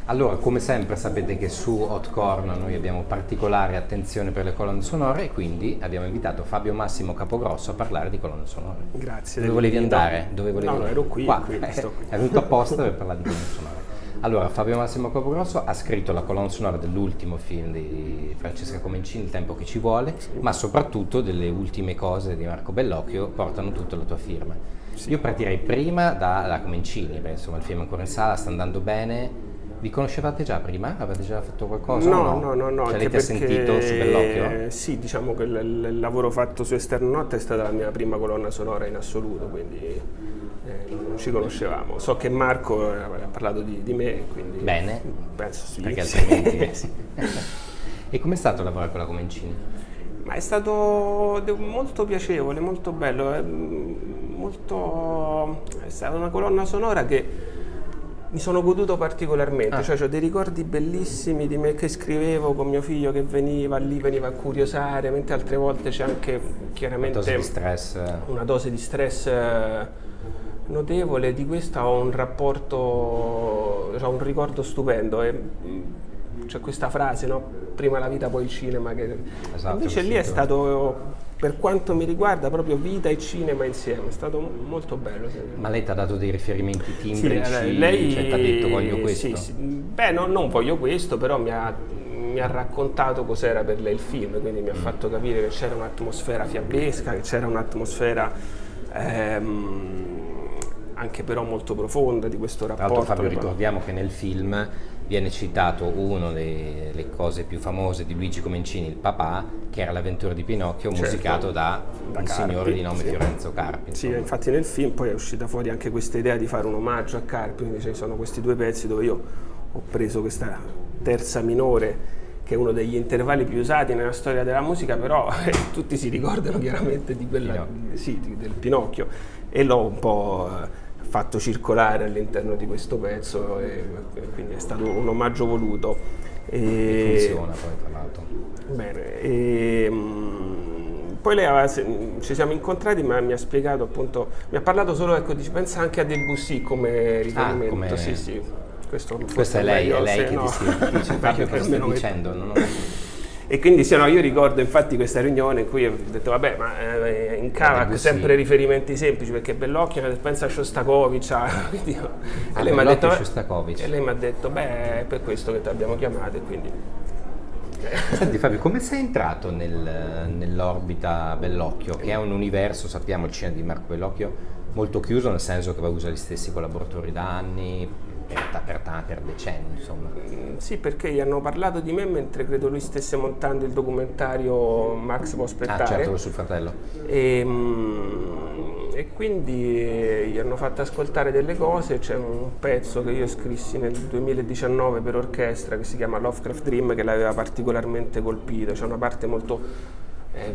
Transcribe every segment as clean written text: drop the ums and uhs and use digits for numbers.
Allora, come sempre sapete che su Hot Corn noi abbiamo particolare attenzione per le colonne sonore e quindi abbiamo invitato Fabio Massimo Capogrosso a parlare di colonne sonore. Grazie. Dove volevi andare? Dove volevi No, ero qui, qua. sto qui. È venuto apposta per parlare di colonne sonore. Allora, Fabio Massimo Capogrosso ha scritto la colonna sonora dell'ultimo film di Francesca Comencini, Il tempo che ci vuole, sì, ma soprattutto delle ultime cose di Marco Bellocchio portano tutta la tua firma. Sì. Io partirei prima da Comencini, perché insomma il film è ancora in sala, sta andando bene. Vi conoscevate già prima? Avete già fatto qualcosa? No. Cioè, avete sentito su Bellocchio? Sì, diciamo che il lavoro fatto su Esterno Notte è stata la mia prima colonna sonora in assoluto, quindi non ci conoscevamo. So che Marco ha parlato di me, quindi bene, penso sì. Perché altrimenti sì. E com'è stato lavorare con la Comencini? Ma è stato molto piacevole, molto bello, è stata una colonna sonora che mi sono goduto particolarmente, cioè ho dei ricordi bellissimi di me che scrivevo con mio figlio che veniva a curiosare, mentre altre volte c'è anche chiaramente una dose di stress notevole. Di questa ho un rapporto, un ricordo stupendo. C'è questa frase, no? Prima la vita poi il cinema, che esatto, invece lì è stato, per quanto mi riguarda, proprio vita e cinema insieme, è stato molto bello. Ma lei ti ha dato dei riferimenti timbrici? Lei cioè, ti ha detto voglio questo? Sì. Beh, non voglio questo, però mi ha raccontato cos'era per lei il film, quindi mi ha fatto capire che c'era un'atmosfera fiabesca, che c'era un'atmosfera anche però molto profonda di questo rapporto. Tra l'altro, Fabio, ricordiamo che nel film viene citato una delle cose più famose di Luigi Comencini, il papà, che era L'avventura di Pinocchio, certo, musicato da un Carpi, signore di nome Fiorenzo Carpi. Insomma. Sì, infatti nel film poi è uscita fuori anche questa idea di fare un omaggio a Carpi, quindi ci sono questi due pezzi dove io ho preso questa terza minore, che è uno degli intervalli più usati nella storia della musica, però tutti si ricordano chiaramente di quella, del Pinocchio, e l'ho un po' fatto circolare all'interno di questo pezzo, e quindi è stato un omaggio voluto. E funziona poi, tra l'altro. Bene. Poi ci siamo incontrati, ma mi ha spiegato, appunto, mi ha parlato solo, ecco, pensa anche a Debussy come riferimento. Sì. Questa è lei che ti dice Fabio cosa stai dicendo? E quindi io ricordo infatti questa riunione in cui ho detto vabbè, ma in Cavac sempre riferimenti semplici, perché Bellocchio pensa a Shostakovich, e lei mi ha detto beh, è per questo che ti abbiamo chiamato, e quindi Senti Fabio, come sei entrato nell'orbita Bellocchio, che è un universo, sappiamo, il cinema di Marco Bellocchio, molto chiuso, nel senso che usa gli stessi collaboratori da anni, per decenni, insomma. Sì, perché gli hanno parlato di me mentre credo lui stesse montando il documentario Max può aspettare. Certo, sul fratello. E quindi gli hanno fatto ascoltare delle cose. C'è un pezzo che io scrissi nel 2019 per orchestra che si chiama Lovecraft Dream, che l'aveva particolarmente colpito. C'è una parte molto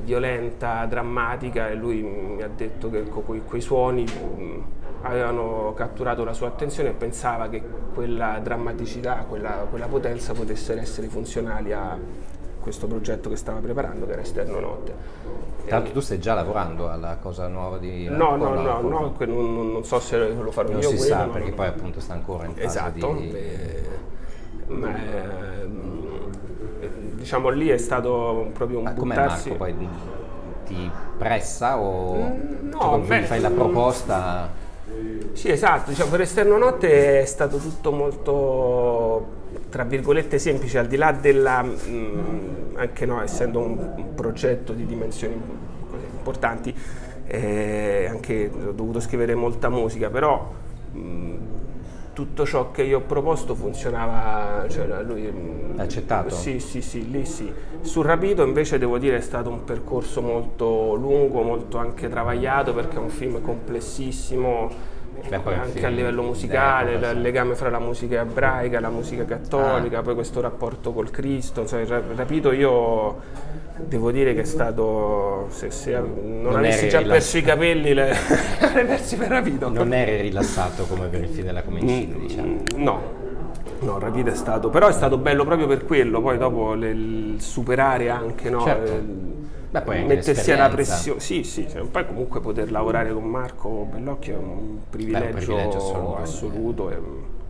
violenta, drammatica, e lui mi ha detto che quei suoni avevano catturato la sua attenzione e pensava che quella drammaticità, quella potenza potessero essere funzionali a questo progetto che stava preparando, che era Esterno Notte. Tra l'altro tu stai già lavorando alla cosa nuova di... No, non so se lo farò io. Non si sa, perché poi appunto sta ancora in fase di... Ma diciamo lì è stato proprio un buttarsi... Ma com'è Marco poi? Ti pressa o no, fai la proposta? Sì, esatto, per Esterno Notte è stato tutto molto, tra virgolette, semplice, al di là della, anche no, essendo un progetto di dimensioni importanti, anche ho dovuto scrivere molta musica, però tutto ciò che io ho proposto funzionava, lui... Accettato? Sì, lì sì. Sul Rapito invece devo dire è stato un percorso molto lungo, molto anche travagliato, perché è un film complessissimo, anche a livello musicale, il legame fra la musica ebraica e la musica cattolica, poi questo rapporto col Cristo, il Rapito io devo dire che è stato, se non avessi già perso i capelli l'avrei persi per Rapito. Non eri rilassato come per il film della Comencini, diciamo? No, No, Rapid è stato, però è stato bello proprio per quello, poi dopo il superare anche, no? Certo. Beh, poi anche Mettersi alla l'esperienza. pressione, sì, cioè, poi comunque poter lavorare con Marco Bellocchio è un privilegio privilegio assoluto.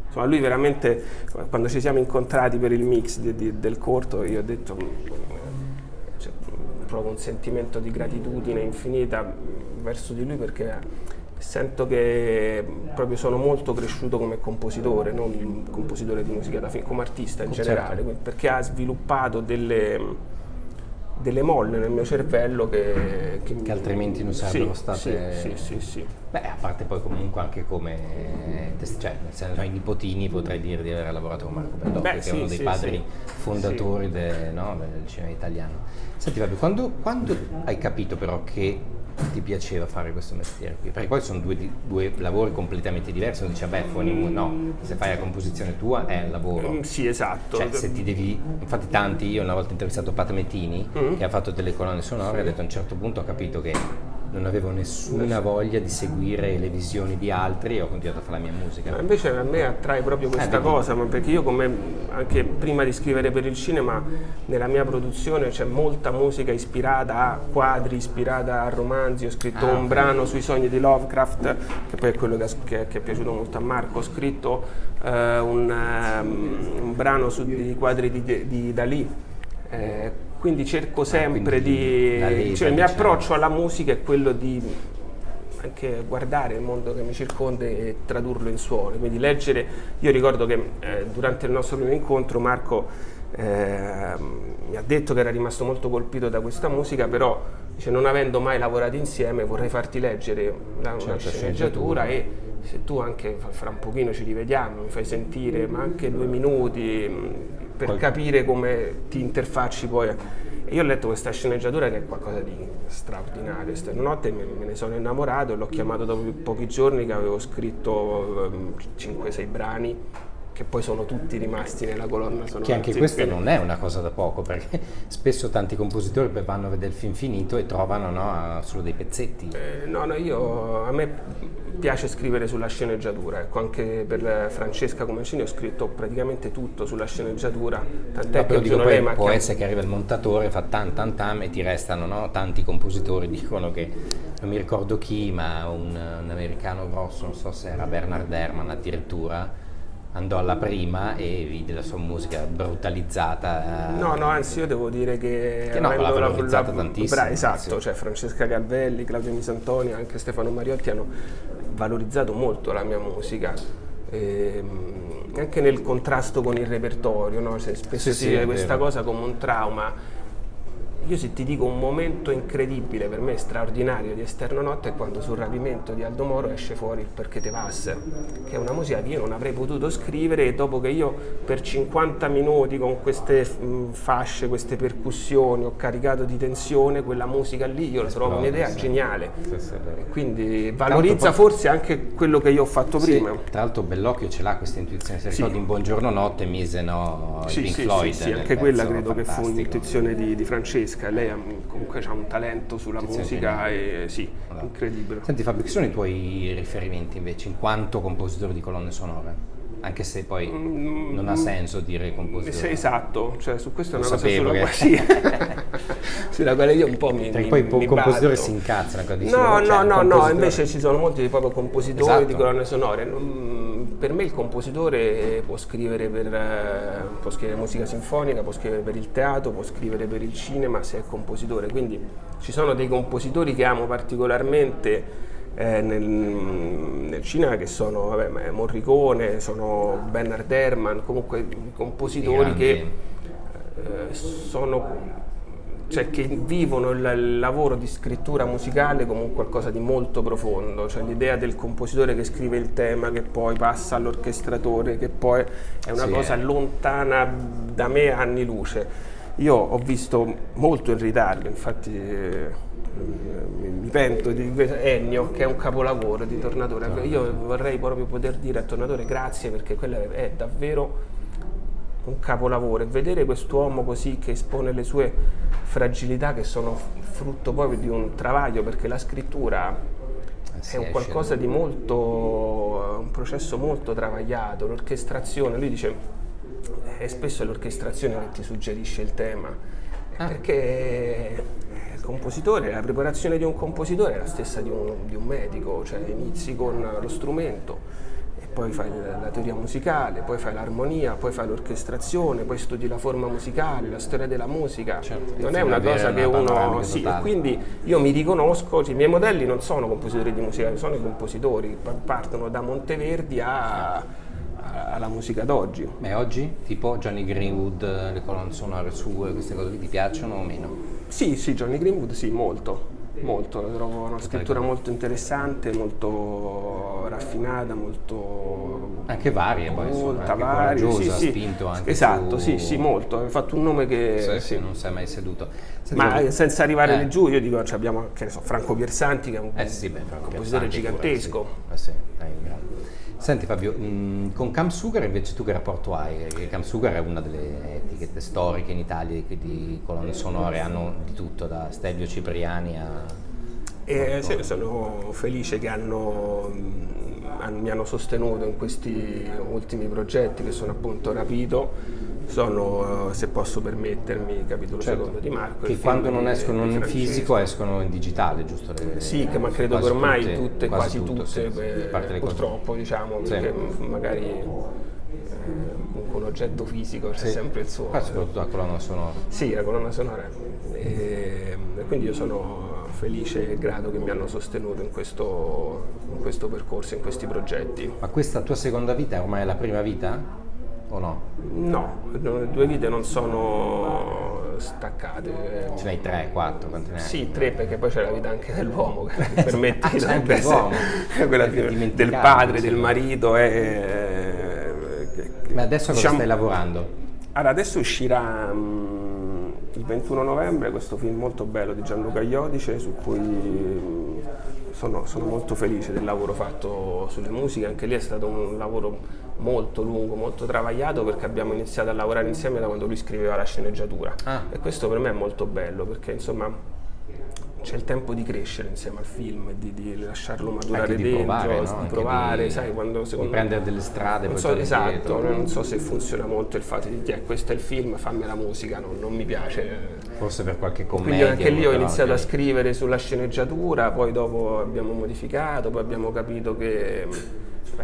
Insomma, lui veramente, quando ci siamo incontrati per il mix del corto, io ho detto, cioè, provo un sentimento di gratitudine infinita verso di lui, perché sento che proprio sono molto cresciuto come compositore, non un compositore di musica da film, come artista in generale, perché ha sviluppato delle molle nel mio cervello che altrimenti non sarebbero state... Sì. Beh, a parte poi comunque anche come... cioè, nel senso, ai nipotini potrei dire di aver lavorato con Marco Bellocchio, che è uno dei padri fondatori del cinema italiano. Senti Fabio, quando hai capito però che ti piaceva fare questo mestiere qui? Perché poi sono due lavori completamente diversi, uno dice, beh, no, se fai la composizione tua è un lavoro. Sì, esatto. Cioè, se ti devi... Infatti tanti, io una volta intervistato Pat Metini, che ha fatto delle colonne sonore, ha detto a un certo punto ho capito che non avevo nessuna voglia di seguire le visioni di altri e ho continuato a fare la mia musica. Ma invece a me attrae proprio questa cosa, perché io, come anche prima di scrivere per il cinema, nella mia produzione c'è molta musica ispirata a quadri, ispirata a romanzi. Ho scritto un brano sui sogni di Lovecraft, che poi è quello che è piaciuto molto a Marco. Ho scritto un brano sui quadri di Dalì. Quindi cerco sempre cioè il mio approccio alla musica è quello di anche guardare il mondo che mi circonda e tradurlo in suoni, quindi leggere. Io ricordo che durante il nostro primo incontro Marco mi ha detto che era rimasto molto colpito da questa musica, però dice, non avendo mai lavorato insieme, vorrei farti leggere una sceneggiatura e se tu anche fra un pochino ci rivediamo, mi fai sentire, ma anche 2 minuti per capire come ti interfacci poi. E io ho letto questa sceneggiatura che è qualcosa di straordinario. Stanotte me ne sono innamorato e l'ho chiamato dopo pochi giorni che avevo scritto 5-6 brani che poi sono tutti rimasti nella colonna sonora. Che anche questa non è una cosa da poco, perché spesso tanti compositori poi vanno a vedere il film finito e trovano solo dei pezzetti. A me piace scrivere sulla sceneggiatura, ecco, anche per Francesca Comencini ho scritto praticamente tutto sulla sceneggiatura, tant'è che dico, poi può essere che arriva il montatore, fa tam e ti restano, tanti compositori dicono che, non mi ricordo chi, ma un americano grosso, non so se era Bernard Herrmann addirittura, andò alla prima e vide la sua musica brutalizzata. No, anzi io devo dire che l'ha valorizzata tantissimo. Esatto, sì. Cioè Francesca Galvelli, Claudio Misantonio, anche Stefano Mariotti hanno valorizzato molto la mia musica. Anche nel contrasto con il repertorio, no? Spesso si vede questa cosa come un trauma. Io se ti dico un momento incredibile, per me straordinario di Esterno Notte, è quando sul Rapimento di Aldo Moro esce fuori il Perché te vas, che è una musica che io non avrei potuto scrivere, e dopo che io per 50 minuti con queste fasce, queste percussioni ho caricato di tensione, quella musica lì io la trovo un'idea geniale. Quindi valorizza forse anche quello che io ho fatto prima. Tra l'altro Bellocchio ce l'ha questa intuizione, se ricordi in Buongiorno Notte mise i Pink Floyd. Sì, anche quella credo che fu un'intuizione di Francesca. Lei comunque ha un talento sulla musica e incredibile. Senti Fabio, che sono i tuoi riferimenti invece in quanto compositore di colonne sonore? Anche se poi non ha senso dire compositore. Esatto, cioè su questo è una cosa sulla quale sulla quale io un po' mi poi il compositore si incazza. No, invece ci sono molti proprio compositori di colonne sonore. Per me il compositore può scrivere musica sinfonica, può scrivere per il teatro, può scrivere per il cinema se è compositore. Quindi ci sono dei compositori che amo particolarmente nel cinema, che sono Morricone, sono Bernard Herrmann, comunque compositori che sono, cioè che vivono il lavoro di scrittura musicale come qualcosa di molto profondo, cioè l'idea del compositore che scrive il tema, che poi passa all'orchestratore, che poi è una cosa lontana da me anni luce. Io ho visto molto in ritardo, infatti mi pento di Ennio, che è un capolavoro di Tornatore. Io vorrei proprio poter dire a Tornatore grazie, perché quello è davvero un capolavoro, e vedere quest'uomo così che espone le sue fragilità, che sono frutto proprio di un travaglio, perché la scrittura è un qualcosa di molto, un processo molto travagliato, l'orchestrazione. Lui dice è spesso l'orchestrazione che ti suggerisce il tema, perché il compositore, la preparazione di un compositore è la stessa di un medico, cioè inizi con lo strumento, poi fai la teoria musicale, poi fai l'armonia, poi fai l'orchestrazione, poi studi la forma musicale, la storia della musica. Certo, non è una cosa che uno... Sì, quindi io mi riconosco, i miei modelli non sono compositori di musica, sono i compositori, partono da Monteverdi alla musica d'oggi. E oggi, tipo Johnny Greenwood, le colonne sonore sue, queste cose qui ti piacciono o meno? Sì, Johnny Greenwood sì, molto, lo trovo una scrittura molto interessante, molto raffinata, molto... Anche varie poi, molta anche varia, coraggiosa, spinto anche esatto, su... sì, molto, hai fatto un nome che... Sì, non sei mai seduto. Ma senza arrivare lì giù, io dico, abbiamo, che ne so, Franco Piersanti, che è un compositore gigantesco. Sì, senti Fabio, con Camp Sugar invece tu che rapporto hai? Camp Sugar è una delle etichette storiche in Italia di colonne sonore, hanno di tutto, da Stelvio Cipriani a... Sì, sono felice che mi hanno sostenuto in questi ultimi progetti che sono appunto Rapito, sono, se posso permettermi, capitolo secondo di Marco. Che quando non escono in fisico escono in digitale, giusto? Sì, che ma credo che ormai quasi tutte sì, purtroppo diciamo, perché magari un oggetto fisico c'è sempre il suo... soprattutto la colonna sonora. Sì, la colonna sonora. E quindi io sono felice e grato che mi hanno sostenuto in questo percorso, in questi progetti. Ma questa tua seconda vita è ormai la prima vita? O no? No, le due vite non sono staccate. Ce n'hai 3, 4, quante ne hai? Sì, 3, perché poi c'è la vita anche dell'uomo che permette di anche l'uomo. quella del padre, del marito. Ma adesso cosa stai lavorando? Allora, adesso uscirà il 21 novembre questo film molto bello di Gianluca Iodice, su cui sono molto felice del lavoro fatto sulle musiche. Anche lì è stato un lavoro molto lungo, molto travagliato, perché abbiamo iniziato a lavorare insieme da quando lui scriveva la sceneggiatura. E questo per me è molto bello, perché insomma c'è il tempo di crescere insieme al film, di lasciarlo maturare di dentro, provare, no? di provare, sai, quando secondo me prendere delle strade, non so, esatto, non so se funziona molto il fatto di dire questo è il film, fammi la musica, non mi piace. Forse per qualche commedia. Quindi anche lì ho iniziato a scrivere sulla sceneggiatura, poi dopo abbiamo modificato, poi abbiamo capito che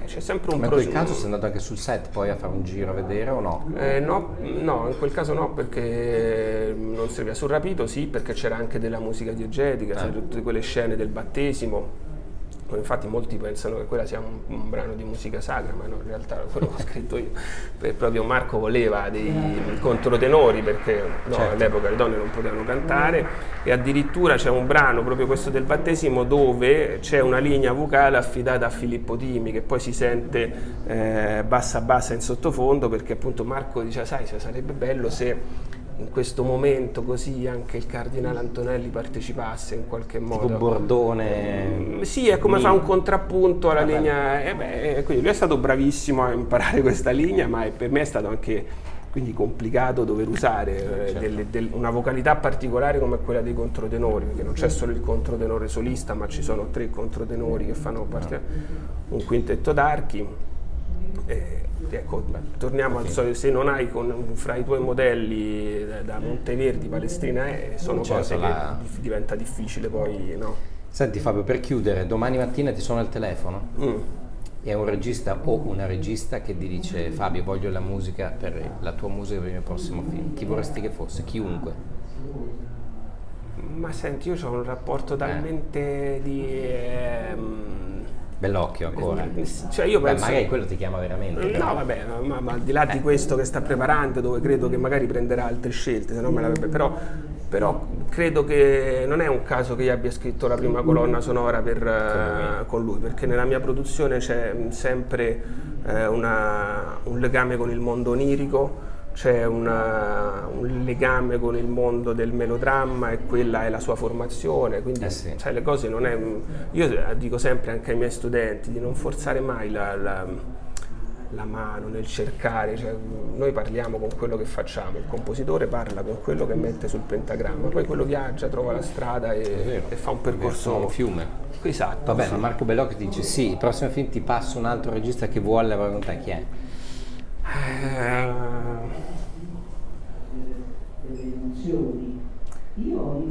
c'è sempre un Ma in quel caso sei andato anche sul set poi a fare un giro a vedere o no? No, in quel caso no, perché non serviva. Sul Rapito sì, perché c'era anche della musica diegetica, c'erano tutte quelle scene del battesimo. Infatti molti pensano che quella sia un brano di musica sacra, ma no, in realtà quello che ho scritto io. Proprio Marco voleva dei controtenori, perché all'epoca le donne non potevano cantare, e addirittura c'è un brano, proprio questo del battesimo, dove c'è una linea vocale affidata a Filippo Timi, che poi si sente bassa in sottofondo, perché appunto Marco dice, sai, sarebbe bello se in questo momento così anche il cardinale Antonelli partecipasse in qualche modo. Tipo Bordone. Sì, è come fa un contrappunto alla linea. Quindi lui è stato bravissimo a imparare questa linea, ma per me è stato anche quindi complicato dover usare una vocalità particolare come quella dei controtenori, perché non c'è solo il controtenore solista, ma ci sono 3 controtenori che fanno parte, un quintetto d'archi. Ecco, torniamo al solito, se non hai fra i tuoi modelli da Monteverdi, Palestrina, sono cose che diventa difficile poi, no? Senti Fabio, per chiudere, domani mattina ti suona il telefono e è un regista o una regista che ti dice Fabio, voglio la musica la tua musica per il mio prossimo film, chi vorresti che fosse? Chiunque. Ma senti, io ho un rapporto talmente Bellocchio ancora. Cioè io penso... magari quello ti chiama veramente. No, vabbè, ma al di là di questo che sta preparando, dove credo che magari prenderà altre scelte, se no me l'avrebbe... Però credo che non è un caso che io abbia scritto la prima colonna sonora con lui, perché nella mia produzione c'è sempre un legame con il mondo onirico, c'è un legame con il mondo del melodramma, e quella è la sua formazione, quindi cioè, le cose non è... Io dico sempre anche ai miei studenti di non forzare mai la mano nel cercare, cioè, noi parliamo con quello che facciamo, il compositore parla con quello che mette sul pentagramma, poi quello viaggia, trova la strada e fa un percorso... un fiume. Esatto. Va bene, Marco Bellocchio ti dice sì, il prossimo film ti passa un altro regista che vuole lavorare con te, chi è?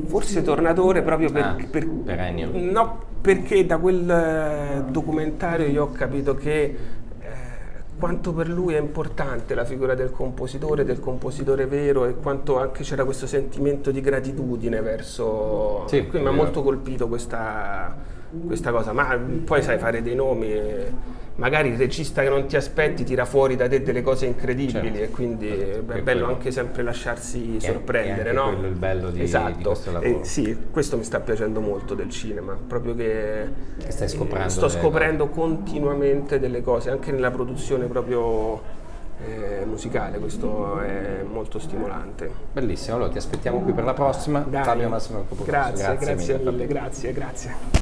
Forse Tornatore proprio per Ennio. No, perché da quel documentario io ho capito che quanto per lui è importante la figura del compositore vero, e quanto anche c'era questo sentimento di gratitudine verso... Sì, Quindi mi ha molto colpito questa cosa, ma poi sai fare dei nomi, magari il regista che non ti aspetti tira fuori da te delle cose incredibili, certo. E quindi è bello quello. Anche sempre lasciarsi sorprendere, è no? quello il bello di questo lavoro. Sì, questo mi sta piacendo molto del cinema, proprio che stai scoprendo sto scoprendo continuamente delle cose, anche nella produzione proprio musicale, questo è molto stimolante. Bellissimo, allora ti aspettiamo qui per la prossima. Dai, Fabio Massimo Capogrossi, grazie mille. mille, grazie.